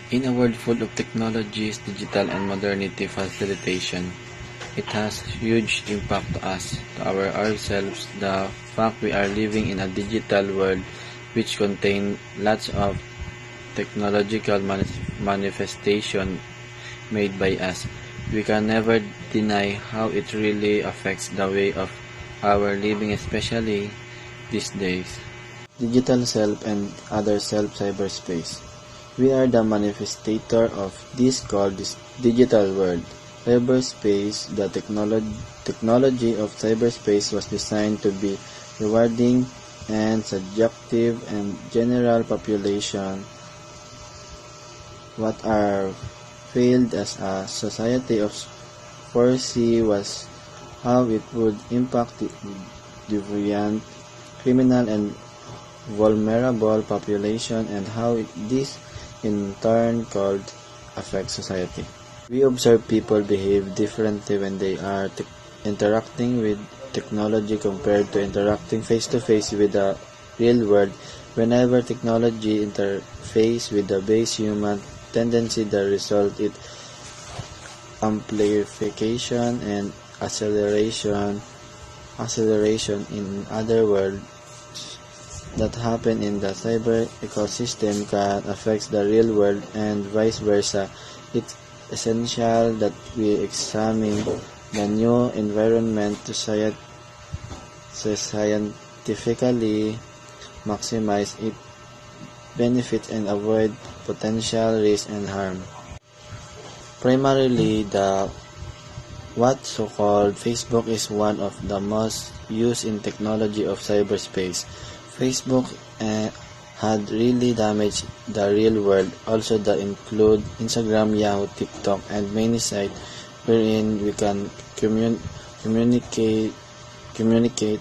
In a world full of technologies, digital and modernity facilitation, it has huge impact to us, to ourselves. The fact we are living in a digital world which contain lots of technological manifestation made by us. We can never deny how it really affects the way of our living, especially these days. Digital self and other self cyberspace. We are the manifestator of this called this digital world. Cyberspace, the technology of cyberspace was designed to be rewarding and subjective and general population. What are failed as a society of foresee was how it would impact the deviant, criminal and vulnerable population and how this in turn could affect society. We observe people behave differently when they are interacting with technology compared to interacting face-to-face with the real world. Whenever technology interface with the base human tendency, the result is amplification and acceleration. In other words, that happen in the cyber ecosystem can affect the real world and vice versa. It's essential that we examine the new environment to scientifically maximize its benefits and avoid potential risk and harm. Primarily, the what so-called Facebook is one of the most used in technology of cyberspace. Facebook had really damaged the real world. Also, the include Instagram, Yahoo, TikTok, and many sites wherein we can communicate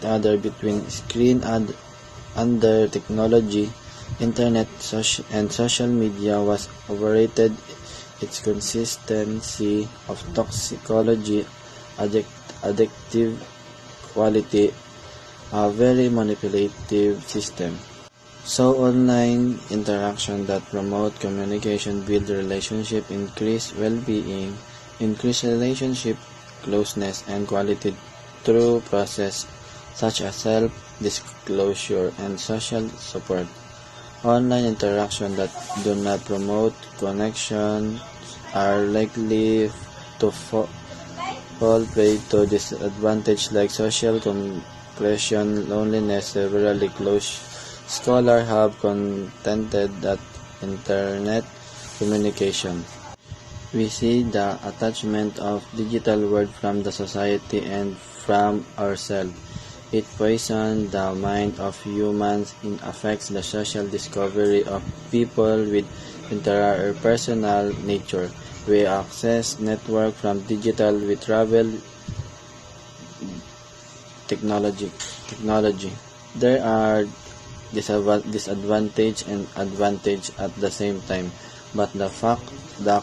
other between screen and under technology. Internet and social media was overrated. Its consistency of toxicology, addictive quality, a very manipulative system. So online interaction that promote communication, build relationship, increase well-being, increase relationship closeness and quality through process such as self-disclosure and social support. Online interaction that do not promote connection are likely to fall prey to disadvantage like social compression, loneliness. Severely close scholars have contended that internet communication. We see the attachment of digital world from the society and from ourselves. It poisons the mind of humans and affects the social discovery of people with interpersonal nature. We access network from digital, we travel technology. There are disadvantage and advantage at the same time, but the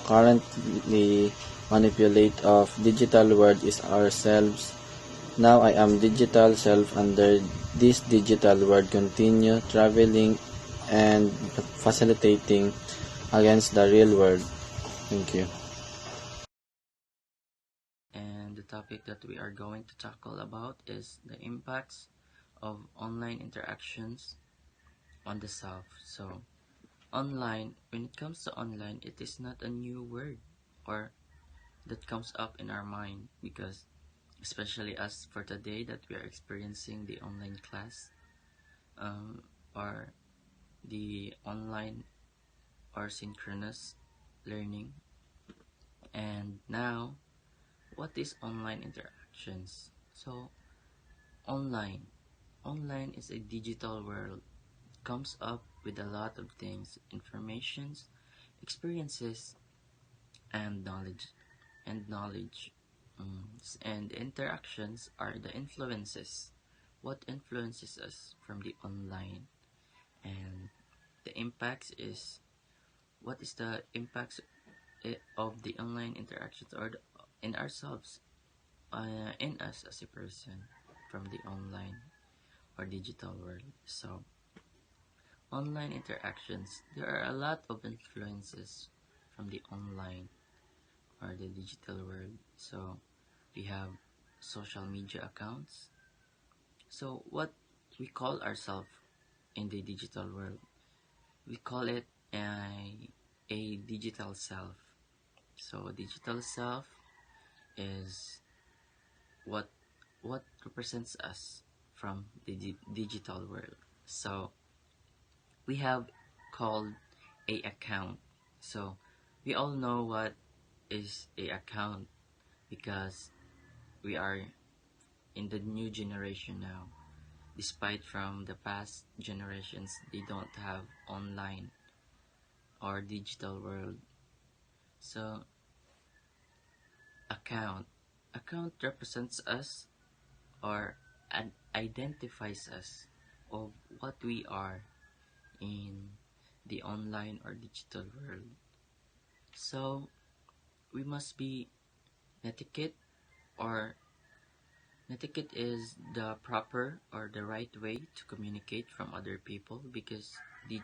currently manipulate of digital world is ourselves. Now I am digital self under this digital world continue traveling and facilitating against the real world. Thank you. And the topic that we are going to tackle about is the impacts of online interactions on the self. So, online, when it comes to online, it is not a new word or that comes up in our mind because especially as for today that we are experiencing the online class or the online or synchronous learning. And now, what is online interactions? So, online is a digital world. It comes up with a lot of things, informations, experiences, and knowledge. And interactions are the influences. What influences us from the online, and the impacts is what is the impacts of the online interactions or in ourselves, in us as a person from the online or digital world. So online interactions, there are a lot of influences from the online or the digital world. So we have social media accounts. So what we call ourselves in the digital world, we call it a digital self. So digital self is what represents us from the digital world. So we have called a account. So we all know what is a account because we are in the new generation now. Despite from the past generations, they don't have online or digital world. So account represents us or identifies us of what we are in the online or digital world. So we must be etiquette, or etiquette is the proper or the right way to communicate from other people, because the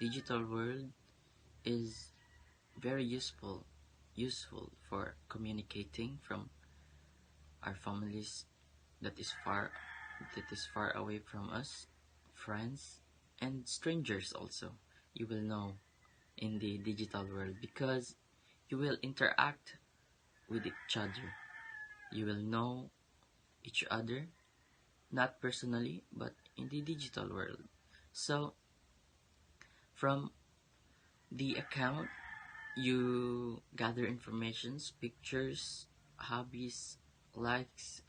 digital world is very useful for communicating from our families that is far away from us, friends, and strangers also. You will know in the digital world because you will interact with each other. You will know each other, not personally, but in the digital world. So, from the account, you gather informations, pictures, hobbies, likes,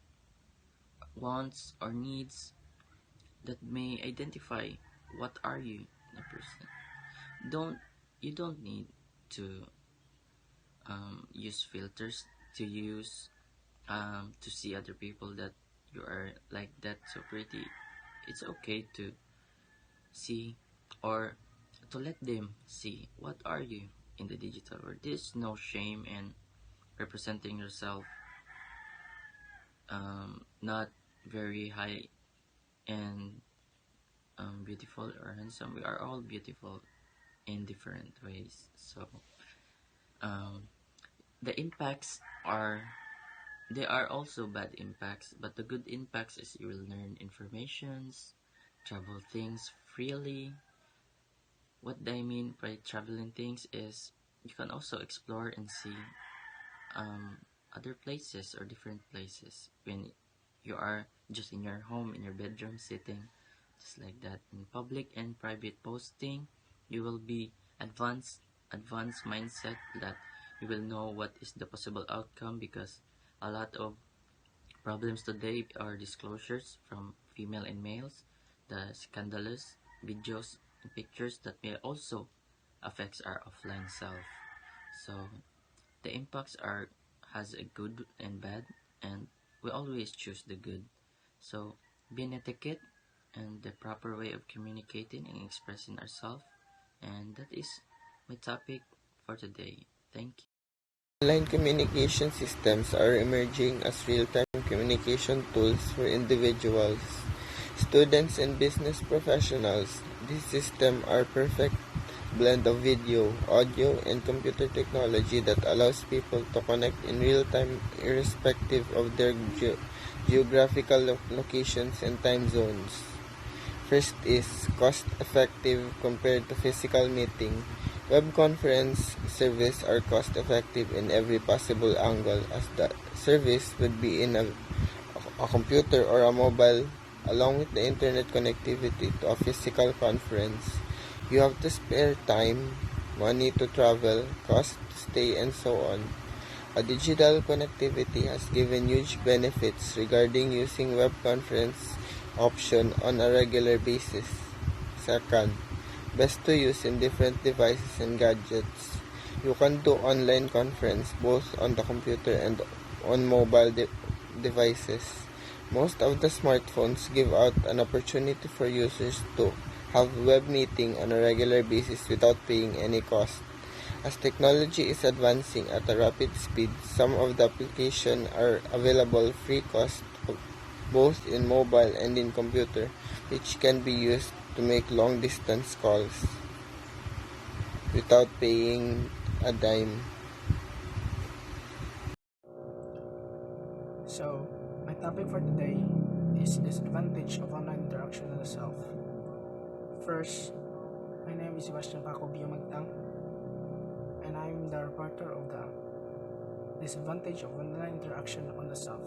wants, or needs that may identify what are you, a person. Don't you don't need to use filters to see other people that you are like that so pretty. It's okay to see, or to let them see what are you in the digital world. There's no shame in representing yourself not very high and beautiful or handsome. We are all beautiful in different ways. So um, the impacts are there are also bad impacts, but the good impacts is you will learn informations, travel things freely. What I mean by traveling things is you can also explore and see other places or different places when you are just in your home, in your bedroom, sitting just like that. In public and private posting, you will be advanced mindset that you will know what is the possible outcome, because a lot of problems today are disclosures from female and males, the scandalous videos and pictures that may also affects our offline self. So the impacts are has a good and bad, and we always choose the good. So being etiquette and the proper way of communicating and expressing ourselves, and that is my topic for today. Thank you. Online communication systems are emerging as real-time communication tools for individuals, students, and business professionals. These systems are perfect blend of video, audio, and computer technology that allows people to connect in real time irrespective of their geographical locations and time zones. First is cost-effective compared to physical meeting. Web conference service are cost-effective in every possible angle, as the service would be in a computer or a mobile, along with the internet connectivity to a physical conference. You have to spare time, money to travel, cost to stay, and so on. A digital connectivity has given huge benefits regarding using web conference option on a regular basis. Second, best to use in different devices and gadgets. You can do online conference both on the computer and on mobile devices. Most of the smartphones give out an opportunity for users to have web meeting on a regular basis without paying any cost. As technology is advancing at a rapid speed, some of the applications are available free cost both in mobile and in computer, which can be used to make long distance calls. without paying a dime. So, my topic for today is disadvantage of online interaction on the self. First, my name is Sebastian Paco Biomagtang, and I'm the reporter of the disadvantage of online interaction on the self.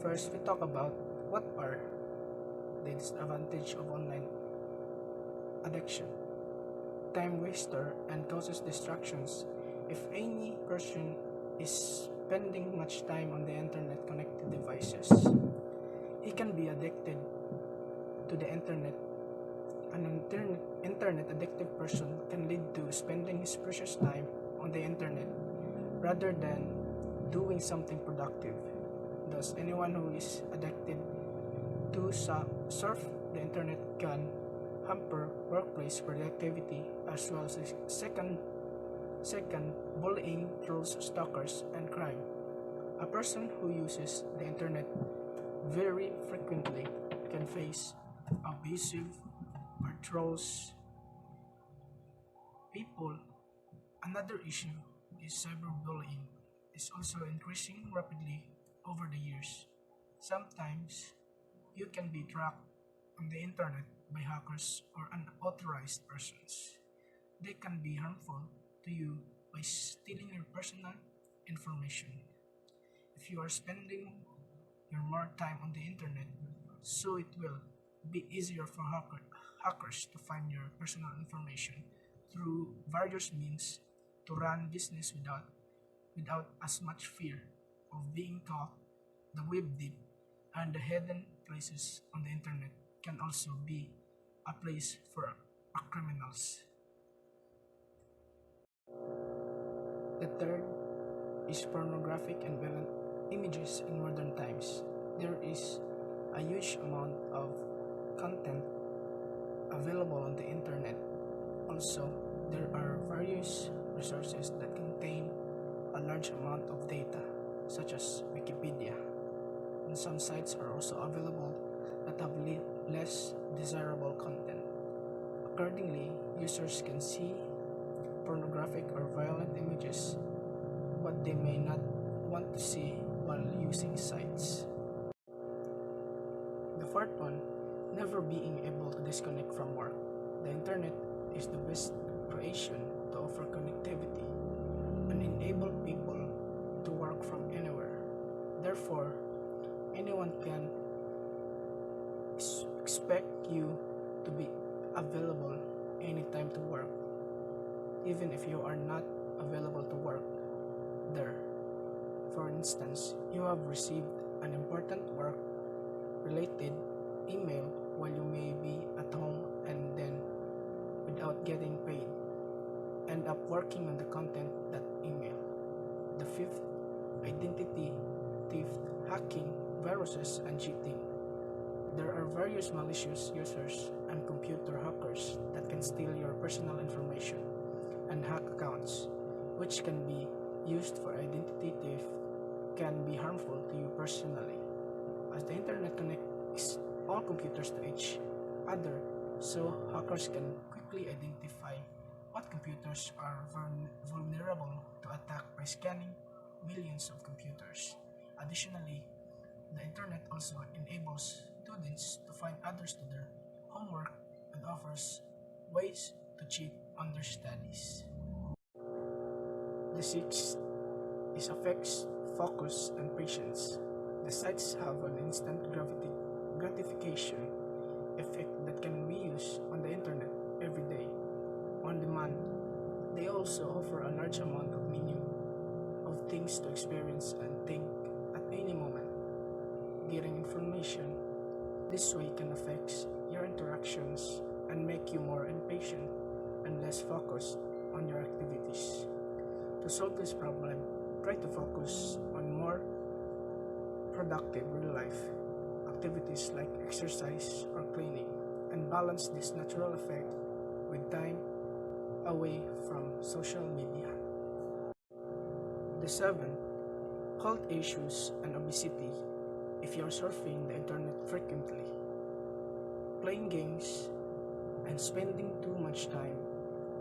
First, we talk about what are the disadvantage of online addiction. Time waster and causes distractions. If any person is spending much time on the internet connected devices, he can be addicted to the internet. An internet addictive person can lead to spending his precious time on the internet rather than doing something productive. Thus, anyone who is addicted to surf the internet can hamper workplace productivity as well as second bullying, trolls, stalkers, and crime. A person who uses the internet very frequently can face abusive or trolls people. Another issue is cyberbullying is also increasing rapidly over the years. Sometimes you can be tracked on the internet by hackers or unauthorized persons. They can be harmful to you by stealing your personal information. If you are spending your more time on the internet, so it will be easier for hackers to find your personal information through various means to run business without as much fear of being caught. The web deep and the hidden places on the internet can also be a place for criminals. The third is pornographic and violent images in modern times. There is a huge amount of content available on the internet. Also, there are various resources that contain a large amount of data, such as Wikipedia. And some sites are also available that have less desirable content. Accordingly, users can see pornographic or violent images, but they may not want to see while using sites. The fourth one, never being able to disconnect from work. The internet is the best creation to offer connectivity and enable people to work from anywhere. Therefore, anyone can expect you to be available anytime to work, even if you are not available to work there. For instance, you have received an important work related email while you may be at home and then, without getting paid, end up working on the content that email. The fifth, identity theft, hacking, viruses, and cheating. There are various malicious users and computer hackers that can steal your personal information and hack accounts, which can be used for identity theft, can be harmful to you personally, as the internet connects all computers to each other, so hackers can quickly identify what computers are vulnerable to attack by scanning millions of computers. Additionally, the internet also enables students to find others to their homework and offers ways to cheat on their studies. The sixth is affects focus and patience. The sites have an instant gratification effect that can be used on the internet every day, on demand. They also offer a large amount of menu of things to experience and think at any moment. Getting information this way can affect your interactions and make you more impatient and less focused on your activities. To solve this problem, try to focus on more productive real life activities like exercise or cleaning, and balance this natural effect with time away from social media. The seventh, health issues and obesity. If you're surfing the internet frequently, playing games, and spending too much time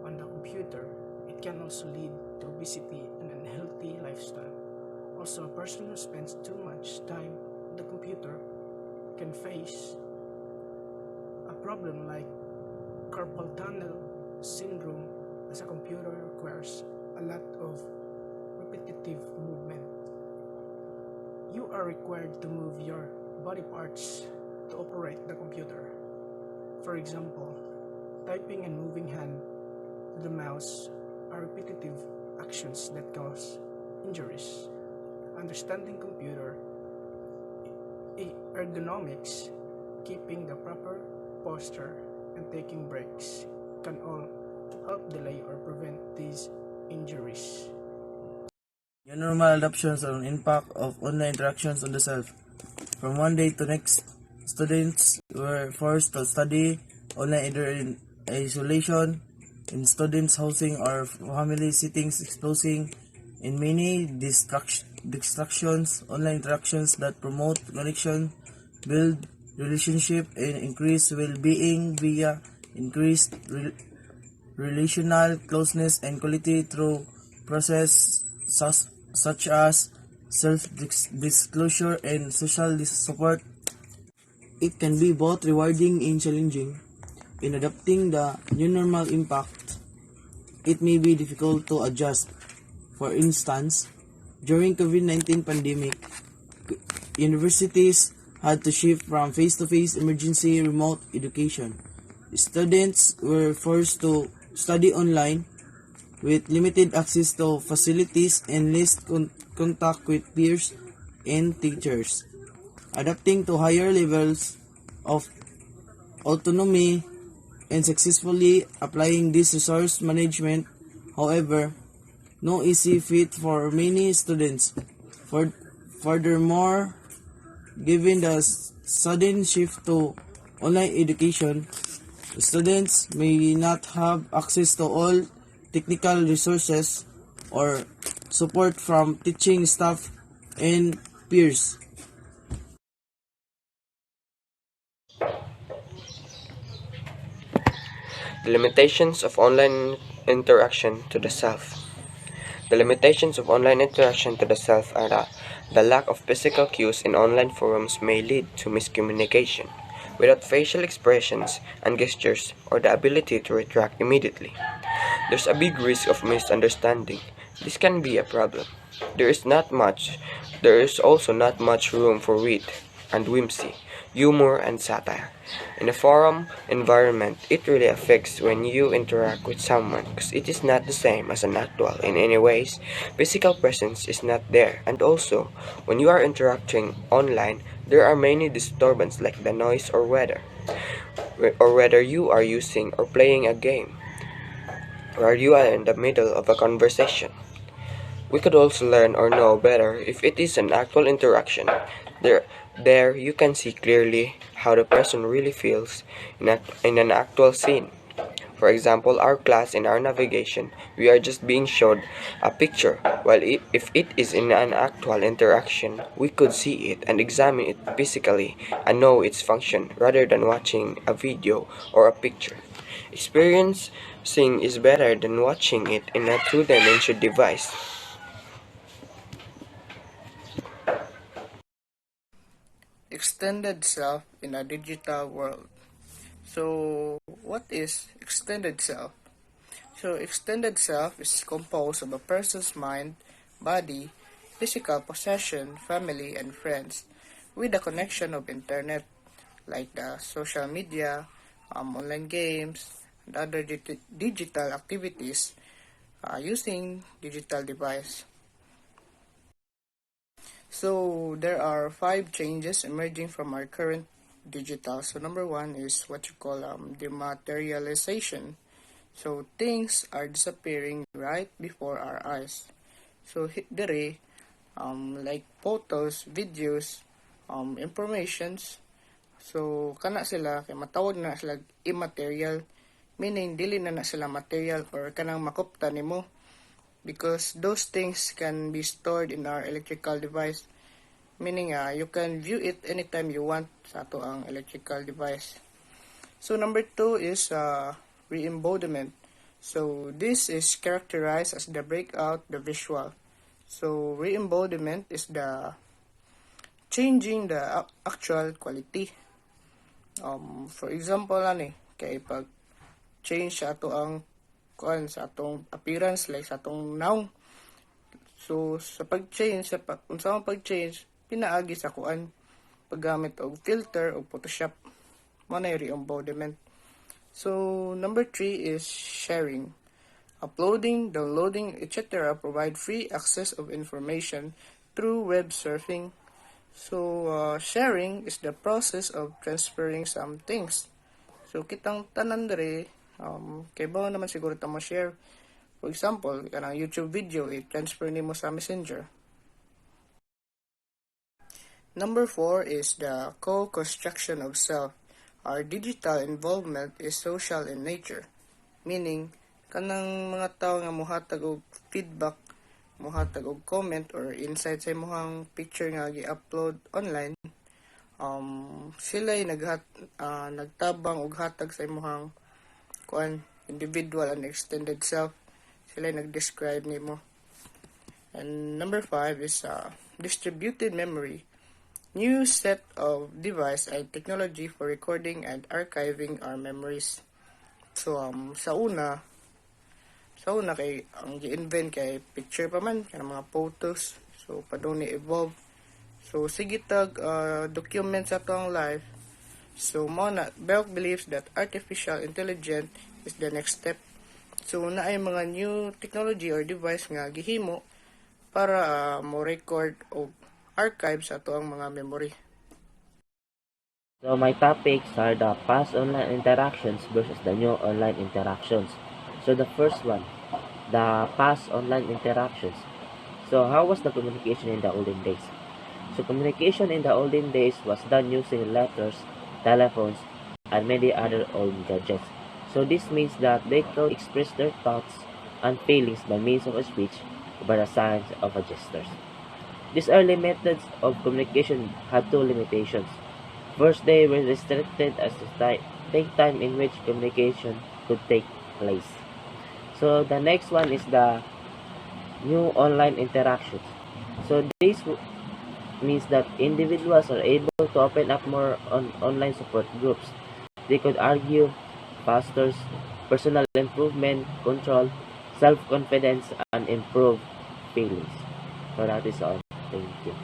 on the computer, it can also lead to obesity and unhealthy lifestyle. Also, a person who spends too much time on the computer can face a problem like carpal tunnel syndrome, as a computer requires a lot of repetitive movement. You are required to move your body parts to operate the computer. For example, typing and moving hand to the mouse are repetitive actions that cause injuries. Understanding computer ergonomics, keeping the proper posture, and taking breaks can all help delay or prevent these injuries. Your normal adoptions on impact of online interactions on the self. From one day to next, students were forced to study online either in isolation, in students' housing or family settings, exposing in many distractions, online interactions that promote connection, build relationship, and increase well-being via increased relational closeness and quality through process such as self-disclosure and social support. It can be both rewarding and challenging. In adapting the new normal impact, it may be difficult to adjust. For instance, during COVID-19 pandemic, universities had to shift from face-to-face emergency remote education. Students were forced to study online with limited access to facilities and less contact with peers and teachers. Adapting to higher levels of autonomy and successfully applying this resource management, however, no easy feat for many students. Furthermore, given the sudden shift to online education, students may not have access to all technical resources or support from teaching staff and peers. The limitations of online interaction to the self. The limitations of online interaction to the self are that the lack of physical cues in online forums may lead to miscommunication, without facial expressions and gestures or the ability to retract immediately. There's a big risk of misunderstanding. This can be a problem. There is also not much room for wit and whimsy, humor and satire. In a forum environment, it really affects when you interact with someone because it is not the same as an actual in any ways. Physical presence is not there, and also when you are interacting online, there are many disturbances like the noise or weather, or whether you are using or playing a game, or you are in the middle of a conversation. We could also learn or know better if it is an actual interaction. There you can see clearly how the person really feels in an actual scene. For example, our class in our navigation, we are just being shown a picture, while if it is in an actual interaction, we could see it and examine it physically and know its function rather than watching a video or a picture. Experiencing is better than watching it in a two-dimensional device. Extended self in a digital world. So, what is extended self? So, extended self is composed of a person's mind, body, physical possession, family, and friends, with the connection of internet, like the social media, online games, and other digital activities using digital device. So there are 5 changes emerging from our current digital. So number 1 is what you call dematerialization. So things are disappearing right before our eyes. So dere, like photos, videos, informations. So kana sila kay matawag na sila immaterial, meaning dili na sila material or kanang makupta nimo, because those things can be stored in our electrical device, meaning you can view it anytime you want sa ato ang electrical device. So number 2 is re-embodiment. So this is characterized as the breakout, the visual. So re-embodiment is the changing the actual quality. For example, kay pag change sa ato ang sa atong appearance like sa atong noun. So sa pag-change sa pag-change pinaagi sa paggamit og filter o Photoshop mo na re-embodiment. So number 3 is sharing. Uploading, downloading, etc. provide free access of information through web surfing. So sharing is the process of transferring some things. So kitang tanan dere kay ba naman siguro ta mo share. For example, kanang YouTube video i-transfer nimo sa Messenger. Number 4 is the co-construction of self. Our digital involvement is social in nature, meaning kanang mga tao nga mohatag og feedback, mohatag og comment or insight sa imong picture nga gi-upload online, sila nagtabang og hatag sa imong individual and extended self. Sila nag-describe nimo. And number 5 is distributed memory. New set of device and technology for recording and archiving our memories. So sa una kay ang gi-invent kay picture pa man kanang mga photos. So padung ni evolve. So sige tag document sa atong life. So Belk believes that artificial intelligence is the next step. So naay mga new technology or device nga gihimo para mo record o archive sa ato ang mga memory. So my topics are the past online interactions versus the new online interactions. So the first one, the past online interactions. So how was the communication in the olden days? So communication in the olden days was done using letters, telephones, and many other old gadgets. So this means that they could express their thoughts and feelings by means of a speech or by the signs of a gestures. These early methods of communication had two limitations. First, they were restricted as to take time in which communication could take place. So the next one is the new online interactions. So this means that individuals are able to open up more on online support groups. They could argue, fosters personal improvement, control, self-confidence, and improve feelings. So that is all. Thank you.